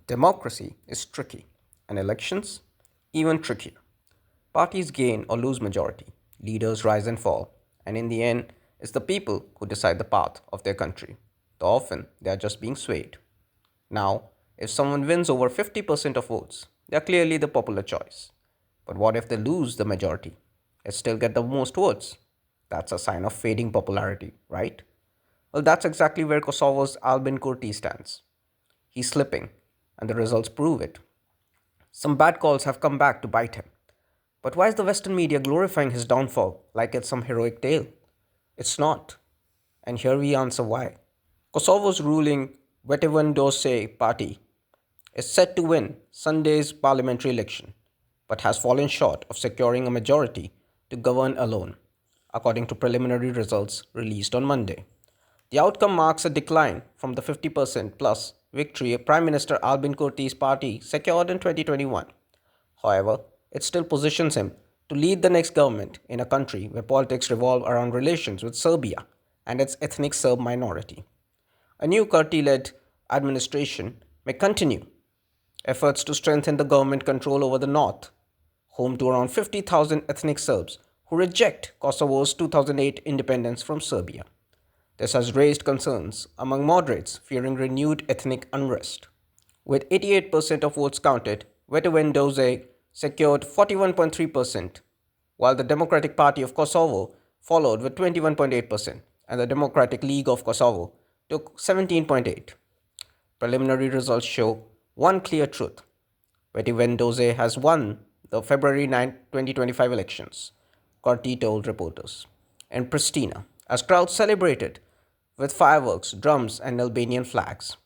Democracy is tricky, and elections even trickier. Parties gain or lose majority, leaders rise and fall, and in the end, it's the people who decide the path of their country. Though often they are just being swayed. Now, if someone wins over 50% of votes, they are clearly the popular choice. But what if they lose the majority? They still get the most votes. That's a sign of fading popularity, right? Well, that's exactly where Kosovo's Albin Kurti stands. He's slipping, and the results prove it. Some bad calls have come back to bite him. But why is the Western media glorifying his downfall like it's some heroic tale? It's not. And here we answer why. Kosovo's ruling Vetevendose party is set to win Sunday's parliamentary election, but has fallen short of securing a majority to govern alone, according to preliminary results released on Monday. The outcome marks a decline from the 50% plus victory Prime Minister Albin Kurti's party secured in 2021. However, it still positions him to lead the next government in a country where politics revolve around relations with Serbia and its ethnic Serb minority. A new Kurti led administration may continue efforts to strengthen the government control over the north, home to around 50,000 ethnic Serbs who reject Kosovo's 2008 independence from Serbia. This has raised concerns among moderates fearing renewed ethnic unrest. With 88% of votes counted, Vetevendose secured 41.3%, while the Democratic Party of Kosovo followed with 21.8%, and the Democratic League of Kosovo took 17.8. Preliminary results show one clear truth. Vetevendose has won the February 9, 2025 elections, Kurti told reporters. In Pristina, as crowds celebrated with fireworks, drums, and Albanian flags.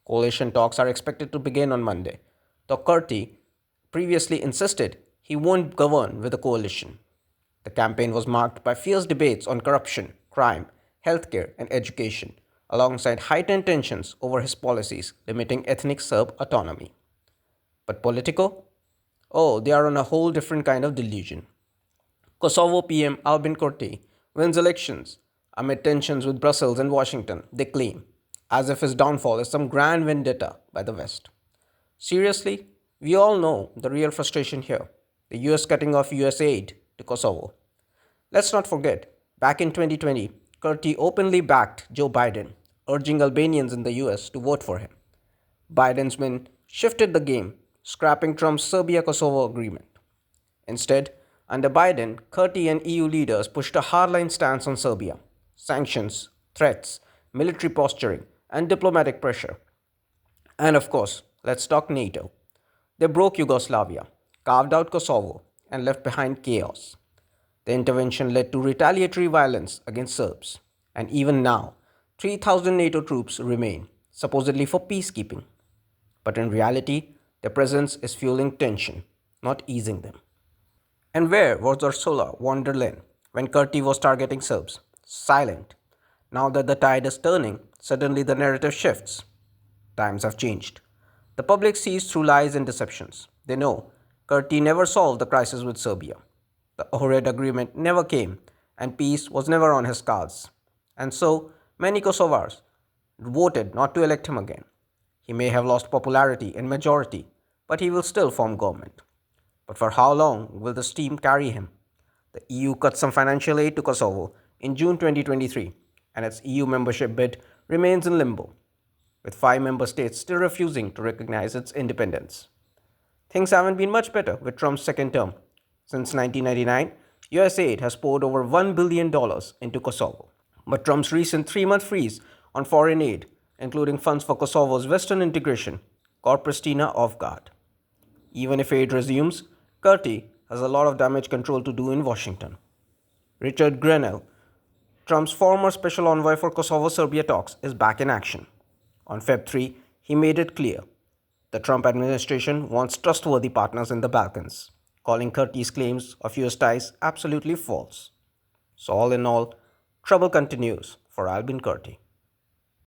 Coalition talks are expected to begin on Monday, though Kurti previously insisted he won't govern with a coalition. The campaign was marked by fierce debates on corruption, crime, healthcare, and education, alongside heightened tensions over his policies limiting ethnic Serb autonomy. But Politico? Oh, they are on a whole different kind of delusion. Kosovo PM Albin Kurti wins elections amid tensions with Brussels and Washington, they claim, as if his downfall is some grand vendetta by the West. Seriously, we all know the real frustration here, the US cutting off US aid to Kosovo. Let's not forget, back in 2020, Kurti openly backed Joe Biden, urging Albanians in the US to vote for him. Biden's win shifted the game, scrapping Trump's Serbia Kosovo agreement. Instead, under Biden, Kurti and EU leaders pushed a hardline stance on Serbia. Sanctions, threats, military posturing, and diplomatic pressure. And of course, let's talk NATO. They broke Yugoslavia, carved out Kosovo, and left behind chaos. The intervention led to retaliatory violence against Serbs. And even now, 3,000 NATO troops remain, supposedly for peacekeeping. But in reality, their presence is fueling tension, not easing them. And where was Ursula von der Leyen when Kurti was targeting Serbs? Silent. Now that the tide is turning, suddenly the narrative shifts. Times have changed. The public sees through lies and deceptions. They know Kurti never solved the crisis with Serbia. The Ohrid agreement never came, and peace was never on his cards. And so, many Kosovars voted not to elect him again. He may have lost popularity and majority, but he will still form government. But for how long will this team carry him? The EU cut some financial aid to Kosovo in June 2023, and its EU membership bid remains in limbo, with 5 member states still refusing to recognize its independence. Things haven't been much better with Trump's second term. Since 1999, US aid has poured over $1 billion into Kosovo. But Trump's recent 3 month freeze on foreign aid, including funds for Kosovo's Western integration, caught Pristina off guard. Even if aid resumes, Kurti has a lot of damage control to do in Washington. Richard Grenell, Trump's former special envoy for Kosovo-Serbia talks, is back in action. On Feb 3, he made it clear the Trump administration wants trustworthy partners in the Balkans, calling Kurti's claims of US ties absolutely false. So all in all, trouble continues for Albin Kurti.